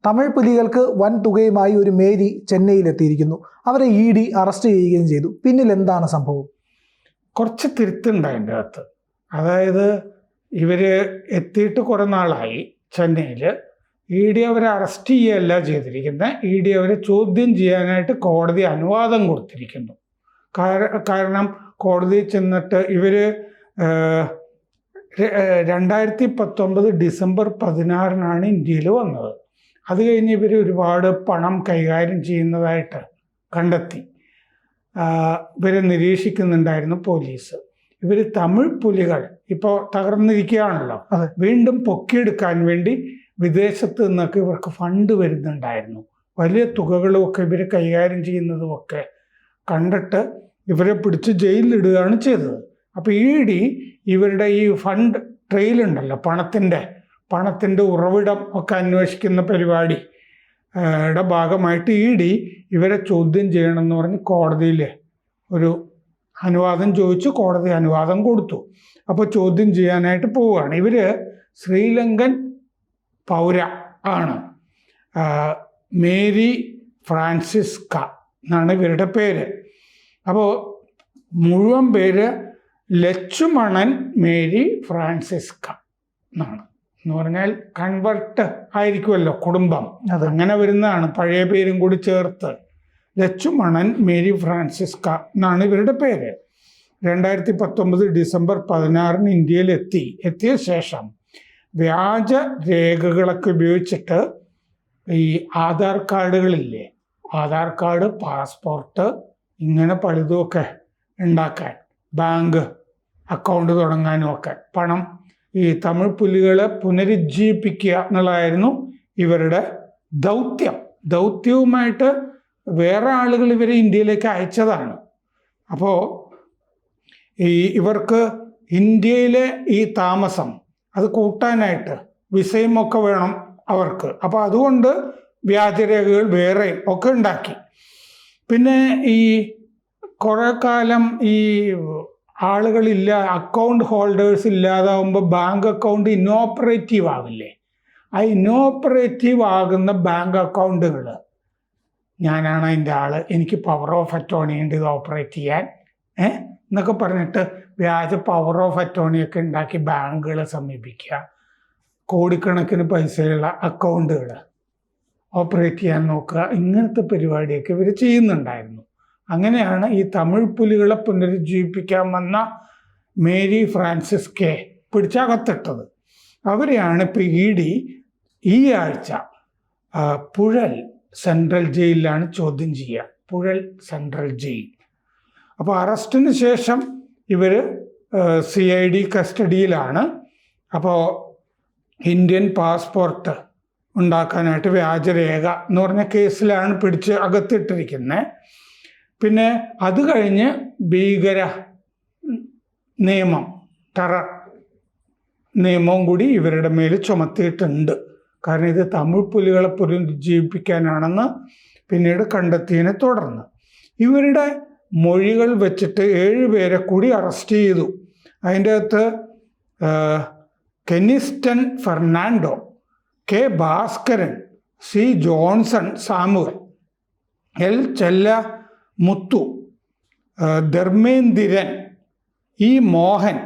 തമിഴ് പുലികൾക്ക് വൻ തുകയുമായി ഒരു മേരി ചെന്നൈയിലെത്തിയിരിക്കുന്നു. അവരെ ED അറസ്റ്റ് ചെയ്യുകയും ചെയ്തു. പിന്നിൽ എന്താണ് സംഭവം? കുറച്ച് തിരുത്തുണ്ട് അതിൻ്റെ അകത്ത്. അതായത് ഇവർ എത്തിയിട്ട് കുറേ നാളായി ചെന്നൈയിൽ. ED അവരെ അറസ്റ്റ് ചെയ്യുകയല്ല ചെയ്തിരിക്കുന്നത്. ED അവരെ ചോദ്യം ചെയ്യാനായിട്ട് കോടതി അനുവാദം കൊടുത്തിരിക്കുന്നു. കാരണം കോടതിയിൽ ചെന്നിട്ട് ഇവർ 2019 ഡിസംബർ 16 ഇന്ത്യയിൽ വന്നത്. അത് കഴിഞ്ഞ് ഇവർ ഒരുപാട് പണം കൈകാര്യം ചെയ്യുന്നതായിട്ട് കണ്ടെത്തി. ഇവരെ നിരീക്ഷിക്കുന്നുണ്ടായിരുന്നു പോലീസ്. ഇവർ തമിഴ് പുലികൾ ഇപ്പോൾ തകർന്നിരിക്കുകയാണല്ലോ, വീണ്ടും പൊക്കിയെടുക്കാൻ വേണ്ടി വിദേശത്ത് നിന്നൊക്കെ ഇവർക്ക് ഫണ്ട് വരുന്നുണ്ടായിരുന്നു. വലിയ തുകകളുമൊക്കെ ഇവർ കൈകാര്യം ചെയ്യുന്നതുമൊക്കെ കണ്ടിട്ട് ഇവരെ പിടിച്ച് ജയിലിലിടുകയാണ് ചെയ്തത്. അപ്പോൾ ED ഇവരുടെ ഈ ഫണ്ട് ട്രെയിലുണ്ടല്ലോ, പണത്തിൻ്റെ ഉറവിടം ഒക്കെ അന്വേഷിക്കുന്ന പരിപാടിയുടെ ഭാഗമായിട്ട് ED ഇവരെ ചോദ്യം ചെയ്യണമെന്ന് പറഞ്ഞ് കോടതിയിൽ ഒരു അനുവാദം ചോദിച്ചു. കോടതി അനുവാദം കൊടുത്തു. അപ്പോൾ ചോദ്യം ചെയ്യാനായിട്ട് പോവുകയാണ്. ഇവർ ശ്രീലങ്കൻ പൗര ആണ്. മേരി ഫ്രാൻസിസ്ക എന്നാണ് ഇവരുടെ പേര്. അപ്പോൾ മുഴുവൻ പേര് ലച്ചുമണൻ മേരി ഫ്രാൻസിസ്ക എന്നാണ്. എന്ന് പറഞ്ഞാൽ കൺവെർട്ട് ആയിരിക്കുമല്ലോ കുടുംബം, അങ്ങനെ വരുന്നതാണ്. പഴയ പേരും കൂടി ചേർത്ത് ലച്ചുമണൻ മേരി ഫ്രാൻസിസ്ക എന്നാണ് ഇവരുടെ പേര്. 2019 ഡിസംബർ 16 ഇന്ത്യയിൽ എത്തിയ ശേഷം വ്യാജ രേഖകളൊക്കെ ഉപയോഗിച്ചിട്ട് ഈ ആധാർ കാർഡുകളില്ലേ, ആധാർ കാർഡ്, പാസ്പോർട്ട്, ഇങ്ങനെ പലതുമൊക്കെ ഉണ്ടാക്കാൻ, ബാങ്ക് അക്കൗണ്ട് തുടങ്ങാനും ഒക്കെ പണം, ഈ തമിഴ് പുലികളെ പുനരുജ്ജീവിപ്പിക്കുക എന്നുള്ളതായിരുന്നു ഇവരുടെ ദൗത്യവുമായിട്ട് വേറെ ആളുകൾ ഇവരെ ഇന്ത്യയിലേക്ക് അയച്ചതാണ്. അപ്പോൾ ഇവർക്ക് ഇന്ത്യയിലെ ഈ താമസം അത് കൂട്ടാനായിട്ട് വിസയും ഒക്കെ വേണം അവർക്ക്. അപ്പോൾ അതുകൊണ്ട് വ്യാജരേഖകൾ വേറെയും ഒക്കെ ഉണ്ടാക്കി. പിന്നെ ഈ കുറേ കാലം ഈ ആളുകളില്ല, അക്കൗണ്ട് ഹോൾഡേഴ്സ് ഇല്ലാതാവുമ്പോൾ ബാങ്ക് അക്കൗണ്ട് ഇന്നോപ്പറേറ്റീവ് ആവില്ലേ, ആ ഇന്നോപ്പറേറ്റീവ് ആകുന്ന ബാങ്ക് അക്കൗണ്ടുകൾ ഞാനാണ് അതിൻ്റെ ആൾ, എനിക്ക് പവർ ഓഫ് അറ്റോർണി ഉണ്ട് ഇത് ഓപ്പറേറ്റ് ചെയ്യാൻ എന്നൊക്കെ പറഞ്ഞിട്ട് വ്യാജ പവർ ഓഫ് അറ്റോർണിയൊക്കെ ഉണ്ടാക്കി ബാങ്കുകളെ സമീപിക്കുക, കോടിക്കണക്കിന് പൈസയുള്ള അക്കൗണ്ടുകൾ ഓപ്പറേറ്റ് ചെയ്യാൻ നോക്കുക, ഇങ്ങനത്തെ പരിപാടിയൊക്കെ ഇവർ ചെയ്യുന്നുണ്ടായിരുന്നു. അങ്ങനെയാണ് ഈ തമിഴ് പുലികളെ പുനരുജ്ജീവിപ്പിക്കാൻ വന്ന മേരി ഫ്രാൻസിസ്കയെ പിടിച്ചകത്തിട്ടത്. അവരെയാണ് ഇപ്പോൾ ED ഈ ആഴ്ച പുഴൽ സെൻട്രൽ ജയിലിലാണ് ചോദ്യം ചെയ്യുക. Puzhal central jail. അപ്പോൾ അറസ്റ്റിന് ശേഷം ഇവർ CID കസ്റ്റഡിയിലാണ്. അപ്പോൾ ഇന്ത്യൻ പാസ്പോർട്ട് ഉണ്ടാക്കാനായിട്ട് വ്യാജരേഖ എന്ന് പറഞ്ഞ കേസിലാണ് പിടിച്ച് അകത്തിട്ടിരിക്കുന്നത്. പിന്നെ അത് കഴിഞ്ഞ് ഭീകര നിയമം, ടെറർ നിയമവും കൂടി ഇവരുടെ മേൽ ചുമത്തിയിട്ടുണ്ട്. കാരണം ഇത് തമിഴ് പുലികളെ പുനരുജ്ജീവിപ്പിക്കാനാണെന്ന് പിന്നീട് കണ്ടെത്തിയതിനെ തുടർന്ന് ഇവരുടെ മൊഴികൾ വെച്ചിട്ട് 7 പേരെ കൂടി അറസ്റ്റ് ചെയ്തു. അതിൻ്റെ അകത്ത് Keniston Fernando, K Bhaskaran, C Johnson Samuel, L Chellamuthu, Dharmendiran, E Mohan,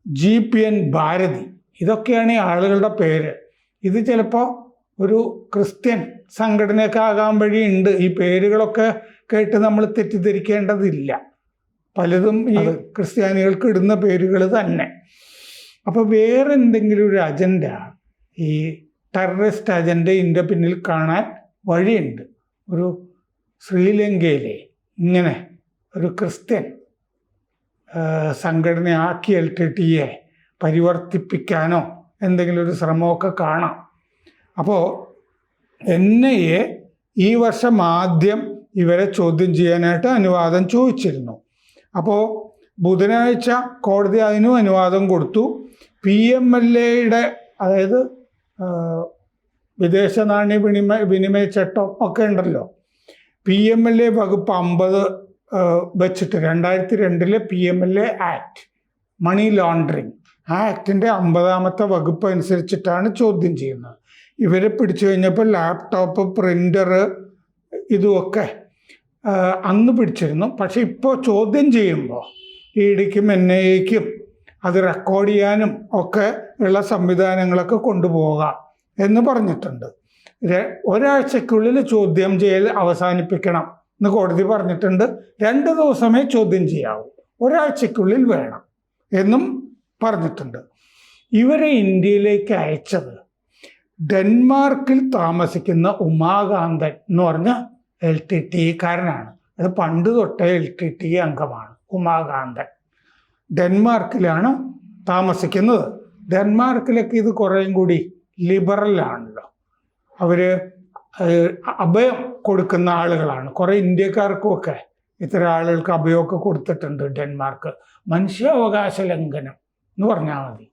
GPN Bharathi, ഇതൊക്കെയാണ് ഈ ആളുകളുടെ പേര്. ഇത് ചിലപ്പോൾ ഒരു ക്രിസ്ത്യൻ സംഘടനയൊക്കെ ആകാൻ വഴിയുണ്ട്. ഈ പേരുകളൊക്കെ കേട്ട് നമ്മൾ തെറ്റിദ്ധരിക്കേണ്ടതില്ല. പലതും ഈ ക്രിസ്ത്യാനികൾക്ക് ഇടുന്ന പേരുകൾ തന്നെ. അപ്പോൾ വേറെ എന്തെങ്കിലും ഒരു അജണ്ട, ഈ ടെററിസ്റ്റ് അജണ്ട ഇതിൻ്റെ പിന്നിൽ കാണാൻ വഴിയുണ്ട്. ഒരു ശ്രീലങ്കയിലെ ഇങ്ങനെ ഒരു ക്രിസ്ത്യൻ സംഘടനയാക്കി LTTE പരിവർത്തിപ്പിക്കാനോ എന്തെങ്കിലും ഒരു ശ്രമമൊക്കെ കാണാം. അപ്പോൾ NIA ഈ വർഷം ആദ്യം ഇവരെ ചോദ്യം ചെയ്യാനായിട്ട് അനുവാദം ചോദിച്ചിരുന്നു. അപ്പോൾ ബുധനാഴ്ച കോടതി അതിനും അനുവാദം കൊടുത്തു. PMLA അതായത് വിദേശ നാണ്യ വിനിമയ ചട്ടം ഒക്കെ ഉണ്ടല്ലോ, PMLA വകുപ്പ് 50 വെച്ചിട്ട് 2002 PMLA ആക്ട്, മണി ലോണ്ടറിങ് ആ ആക്ടിൻ്റെ 50ാമത്തെ വകുപ്പ് അനുസരിച്ചിട്ടാണ് ചോദ്യം ചെയ്യുന്നത്. ഇവരെ പിടിച്ചു കഴിഞ്ഞപ്പോൾ ലാപ്ടോപ്പ്, പ്രിൻ്റർ ഇതുമൊക്കെ അന്ന് പിടിച്ചിരുന്നു. പക്ഷെ ഇപ്പോൾ ചോദ്യം ചെയ്യുമ്പോൾ ഇഡിക്കും NIAയ്ക്കും അത് റെക്കോർഡ് ചെയ്യാനും ഒക്കെ ഉള്ള സംവിധാനങ്ങളൊക്കെ കൊണ്ടുപോകാം എന്ന് പറഞ്ഞിട്ടുണ്ട്. ഒരാഴ്ചക്കുള്ളിൽ ചോദ്യം ചെയ്യൽ അവസാനിപ്പിക്കണം എന്ന് കോടതി പറഞ്ഞിട്ടുണ്ട്. 2 ദിവസമേ ചോദ്യം ചെയ്യാവൂ, ഒരാഴ്ചക്കുള്ളിൽ വേണം എന്നും പറഞ്ഞിട്ടുണ്ട്. ഇവരെ ഇന്ത്യയിലേക്ക് അയച്ചത് ഡെൻമാർക്കിൽ താമസിക്കുന്ന ഉമാകാന്തൻ എന്ന് പറഞ്ഞ LTTE കാരനാണ്. അത് പണ്ട് തൊട്ടേ LTTE അംഗമാണ് ഉമാകാന്തൻ. ഡെൻമാർക്കിലാണ് താമസിക്കുന്നത്. ഡെൻമാർക്കിലൊക്കെ ഇത് കുറേയും കൂടി ലിബറലാണല്ലോ. അവർ അഭയം കൊടുക്കുന്ന ആളുകളാണ്. കുറേ ഇന്ത്യക്കാർക്കുമൊക്കെ ഇത്തരം ആളുകൾക്ക് അഭയമൊക്കെ കൊടുത്തിട്ടുണ്ട് ഡെൻമാർക്ക്. മനുഷ്യാവകാശ ലംഘനം എന്ന് പറഞ്ഞാൽ മതി,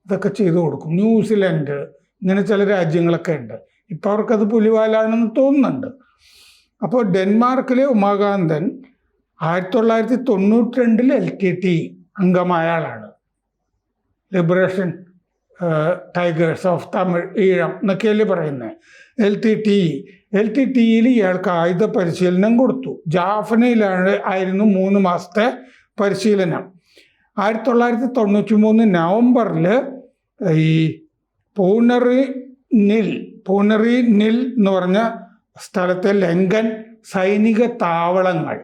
ഇതൊക്കെ ചെയ്തു കൊടുക്കും. ന്യൂസിലൻഡ് ഇങ്ങനെ ചില രാജ്യങ്ങളൊക്കെ ഉണ്ട്. ഇപ്പം അവർക്കത് പുലിവാലാണെന്ന് തോന്നുന്നുണ്ട്. അപ്പോൾ ഡെൻമാർക്കിലെ ഉമാകാന്തൻ 1992 LTTE അംഗമായ ആളാണ്. Liberation tigers of Tamil Eelam എന്നൊക്കെയല്ലേ പറയുന്നത്. LTTEയിൽ ഇയാൾക്ക് ആയുധ പരിശീലനം കൊടുത്തു. ആയിരുന്നു 3 മാസത്തെ പരിശീലനം. 1993 നവംബറിൽ ഈ പൂനറി നിൽ എന്ന് പറഞ്ഞ സ്ഥലത്തെ ലങ്കൻ സൈനിക താവളങ്ങൾ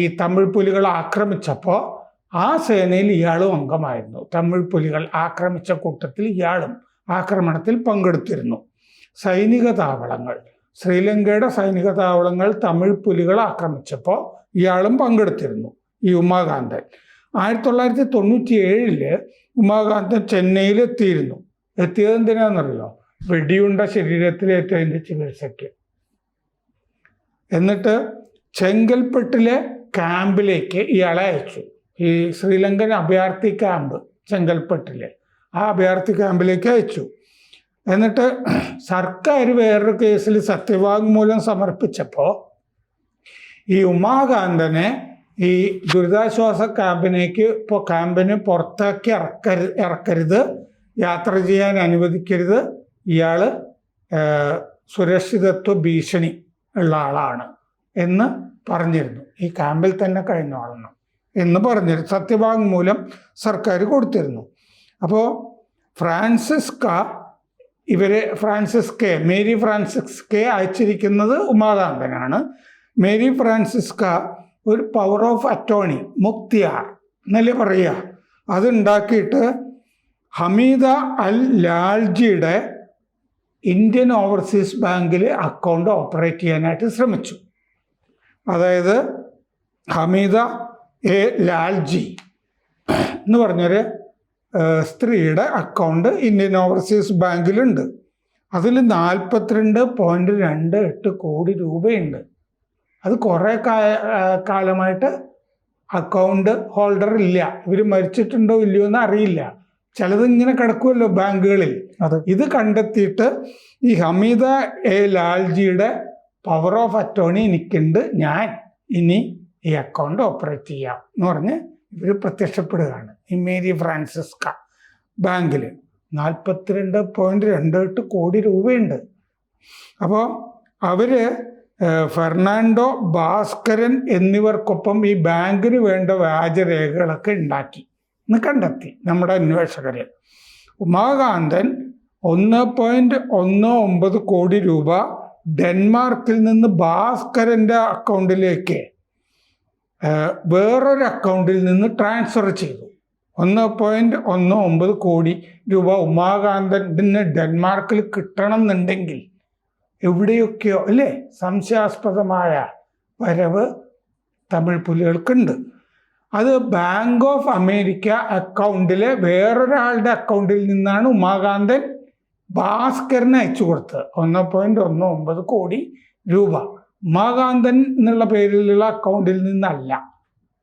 ഈ തമിഴ് പുലികൾ ആക്രമിച്ചപ്പോൾ ആ സേനയിൽ ഇയാളും അംഗമായിരുന്നു. തമിഴ് പുലികൾ ആക്രമിച്ച കൂട്ടത്തിൽ ഇയാളും ആക്രമണത്തിൽ പങ്കെടുത്തിരുന്നു. സൈനിക താവളങ്ങൾ, ശ്രീലങ്കയുടെ സൈനിക താവളങ്ങൾ തമിഴ് പുലികൾ ആക്രമിച്ചപ്പോൾ ഇയാളും പങ്കെടുത്തിരുന്നു, ഈ ഉമാകാന്തൻ. 1997 ഉമാകാന്തൻ ചെന്നൈയിലെത്തിയിരുന്നു. എത്തിയത് എന്തിനാണെന്നറിയോ? വെടിയുണ്ട ശരീരത്തിലേറ്റതിൻ്റെ ചികിത്സയ്ക്ക്. എന്നിട്ട് ചെങ്കൽപ്പെട്ടിലെ ക്യാമ്പിലേക്ക് ഇയാളെ അയച്ചു. ഈ ശ്രീലങ്കൻ അഭയാർത്ഥി ക്യാമ്പ് ചെങ്കൽപ്പെട്ടിലെ ആ അഭയാർത്ഥി ക്യാമ്പിലേക്ക് അയച്ചു. എന്നിട്ട് സർക്കാർ വേറൊരു കേസിൽ സത്യവാങ്മൂലം സമർപ്പിച്ചപ്പോൾ ഈ ഉമാകാന്തനെ ഈ ദുരിതാശ്വാസ ക്യാമ്പിന് പുറത്തേക്ക് ഇറക്കരുത്, യാത്ര ചെയ്യാൻ അനുവദിക്കരുത്, ഇയാൾ സുരക്ഷിതത്വ ഭീഷണി ഉള്ള ആളാണ് എന്ന് പറഞ്ഞിരുന്നു. ഈ ക്യാമ്പിൽ തന്നെ കഴിഞ്ഞോളണം എന്ന് പറഞ്ഞിരുന്നു. സത്യവാങ്മൂലം സർക്കാർ കൊടുത്തിരുന്നു. അപ്പോൾ മേരി ഫ്രാൻസിസ്കയെ അയച്ചിരിക്കുന്നത് ഉമാകാന്തനാണ്. മേരി ഫ്രാൻസിസ്ക ഒരു പവർ ഓഫ് അറ്റോർണി, മുക്തിയാർ എന്നല്ലേ പറയുക, അതുണ്ടാക്കിയിട്ട് ഹമീദ അൽ ലാൽജിയുടെ ഇന്ത്യൻ ഓവർസീസ് ബാങ്കിൽ അക്കൗണ്ട് ഓപ്പറേറ്റ് ചെയ്യാനായിട്ട് ശ്രമിച്ചു. അതായത് ഹമീദ ലാൽജി എന്ന് പറഞ്ഞൊരു സ്ത്രീയുടെ അക്കൗണ്ട് ഇന്ത്യൻ ഓവർസീസ് ബാങ്കിലുണ്ട്. അതിൽ 42.28 കോടി രൂപയുണ്ട്. അത് കുറേ കാലമായിട്ട് അക്കൗണ്ട് ഹോൾഡർ ഇല്ല. ഇവർ മരിച്ചിട്ടുണ്ടോ ഇല്ലയോ എന്ന് അറിയില്ല. ചിലത് ഇങ്ങനെ കിടക്കുമല്ലോ ബാങ്കുകളിൽ. ഇത് കണ്ടെത്തിയിട്ട് ഈ ഹമീദ ലാൽജിയുടെ പവർ ഓഫ് അറ്റോർണി എനിക്കുണ്ട്, ഞാൻ ഇനി ഈ അക്കൗണ്ട് ഓപ്പറേറ്റ് ചെയ്യാം എന്ന് പറഞ്ഞ് ഇവർ പ്രത്യക്ഷപ്പെടുകയാണ്. ഈ മേരി ഫ്രാൻസിസ്ക ബാങ്കിൽ 42.28 കോടി രൂപയുണ്ട്. അപ്പോൾ അവർ ഫെർണാണ്ടോ ഭാസ്കരൻ എന്നിവർക്കൊപ്പം ഈ ബാങ്കിന് വേണ്ട വ്യാജരേഖകളൊക്കെ ഉണ്ടാക്കി എന്ന് കണ്ടെത്തി നമ്മുടെ അന്വേഷകർ. ഉമാകാന്തൻ 1.19 കോടി രൂപ ഡെൻമാർക്കിൽ നിന്ന് ഭാസ്കരൻ്റെ അക്കൗണ്ടിലേക്ക് വേറൊരു അക്കൗണ്ടിൽ നിന്ന് ട്രാൻസ്ഫർ ചെയ്തു. 1.19 കോടി രൂപ ഉമാകാന്തന് ഡെൻമാർക്കിൽ കിട്ടണം എന്നുണ്ടെങ്കിൽ എവിടെയൊക്കെയോ അല്ലേ സംശയാസ്പദമായ വരവ് തമിഴ് പുലികൾക്കുണ്ട്. അത് ബാങ്ക് ഓഫ് അമേരിക്ക അക്കൗണ്ടിലെ വേറൊരാളുടെ അക്കൗണ്ടിൽ നിന്നാണ് ഉമാകാന്തൻ ഭാസ്കരന് അയച്ചു കൊടുത്തത്. 1.19 കോടി രൂപ ഉമാകാന്തൻ എന്നുള്ള പേരിലുള്ള അക്കൗണ്ടിൽ നിന്നല്ല,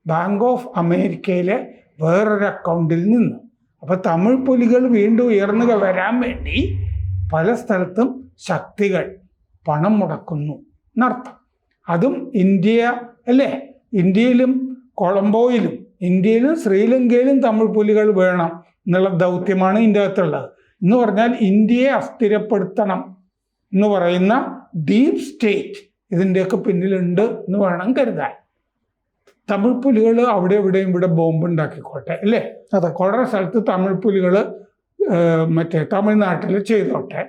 ബാങ്ക് ഓഫ് അമേരിക്കയിലെ വേറൊരു അക്കൗണ്ടിൽ നിന്ന്. അപ്പോൾ തമിഴ് പുലികൾ വീണ്ടും ഉയർന്നു വരാൻ വേണ്ടി പല സ്ഥലത്തും ശക്തികൾ പണം മുടക്കുന്നു എന്നർത്ഥം. അതും ഇന്ത്യയിലും കൊളംബോയിലും ഇന്ത്യയിലും ശ്രീലങ്കയിലും തമിഴ് പുലികൾ വേണം എന്നുള്ള ദൗത്യമാണ് ഇതിൻ്റെ അകത്തുള്ളത്. എന്ന് പറഞ്ഞാൽ ഇന്ത്യയെ അസ്ഥിരപ്പെടുത്തണം എന്ന് പറയുന്ന ഡീപ് സ്റ്റേറ്റ് ഇതിൻ്റെയൊക്കെ പിന്നിലുണ്ട് എന്ന് വേണം കരുതാൻ. തമിഴ് പുലികൾ അവിടെ ഇവിടെയും ഇവിടെ ബോംബ് ഉണ്ടാക്കിക്കോട്ടെ അല്ലേ, അതെ, കുറേ സ്ഥലത്ത് തമിഴ് പുലികൾ മറ്റേ തമിഴ്നാട്ടിൽ ചെയ്തോട്ടെ,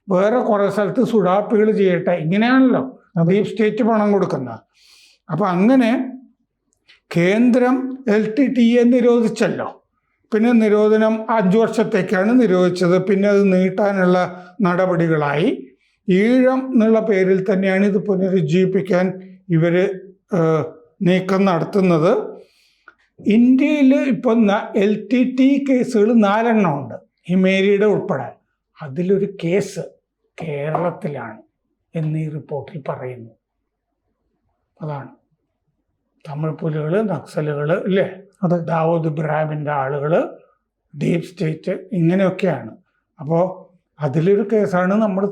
വേറെ കുറേ സ്ഥലത്ത് സുഡാപ്പികൾ ചെയ്യട്ടെ, ഇങ്ങനെയാണല്ലോ ഡീപ് സ്റ്റേറ്റ് പണം കൊടുക്കുന്നത്. അപ്പം അങ്ങനെ കേന്ദ്രം LTTE നിരോധിച്ചല്ലോ. പിന്നെ നിരോധനം 5 വർഷത്തേക്കാണ് നിരോധിച്ചത്. പിന്നെ അത് നീട്ടാനുള്ള നടപടികളായി. ഈഴം എന്നുള്ള പേരിൽ തന്നെയാണ് ഇത് പുനരുജ്ജീവിപ്പിക്കാൻ ഇവർ നീക്കം നടത്തുന്നത്. ഇന്ത്യയിൽ ഇപ്പം LTTE കേസുകൾ 4 എണ്ണം ഉണ്ട്, ഈ മേരിയുടെ ഉൾപ്പെടെ. അതിലൊരു കേസ് കേരളത്തിലാണ് എന്ന് ഈ റിപ്പോർട്ടിൽ പറയുന്നു. അതാണ് തമിഴ് പുലികൾ, നക്സലുകൾ അല്ലേ, അതെ, ദാവൂദ് ഇബ്രാഹിമിൻ്റെ ആളുകൾ, ഡീപ് സ്റ്റേറ്റ്, ഇങ്ങനെയൊക്കെയാണ്. അപ്പോൾ അതിലൊരു കേസാണ് നമ്മൾ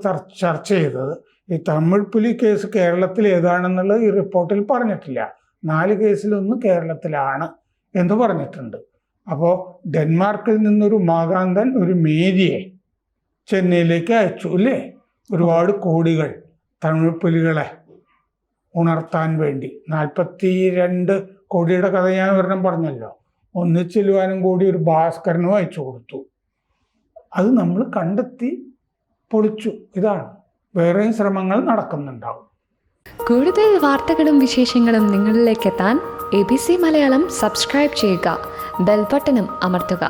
ചർച്ച ചെയ്തത്. ഈ തമിഴ് പുലി കേസ് കേരളത്തിൽ ഏതാണെന്നുള്ളത് ഈ റിപ്പോർട്ടിൽ പറഞ്ഞിട്ടില്ല. 4 കേസിലൊന്ന് കേരളത്തിലാണ് എന്ന് പറഞ്ഞിട്ടുണ്ട്. അപ്പോൾ ഡെൻമാർക്കിൽ നിന്നൊരു ഉമാകാന്തൻ ഒരു മേരിയെ ചെന്നൈയിലേക്ക് അയച്ചു അല്ലേ, ഒരുപാട് കോടികൾ തമിഴ് പുലികളെ ഉണർത്താൻ വേണ്ടി. 42 കോടിയുടെ കഥ ഞാൻ ഒരെണ്ണം പറഞ്ഞല്ലോ. ഒന്നിച്ചെല്ലുവാനും കൂടി ഒരു ഭാസ്കരനും അയച്ചു കൊടുത്തു. അത് നമ്മൾ കണ്ടെത്തി പൊളിച്ചു. ഇതാണ്. വേറെയും ശ്രമങ്ങൾ നടക്കുന്നുണ്ടാവും. കൂടുതൽ വാർത്തകളും വിശേഷങ്ങളും നിങ്ങളിലേക്ക് എത്താൻ ABC മലയാളം സബ്സ്ക്രൈബ് ചെയ്യുക, ബെൽ ബട്ടണും അമർത്തുക.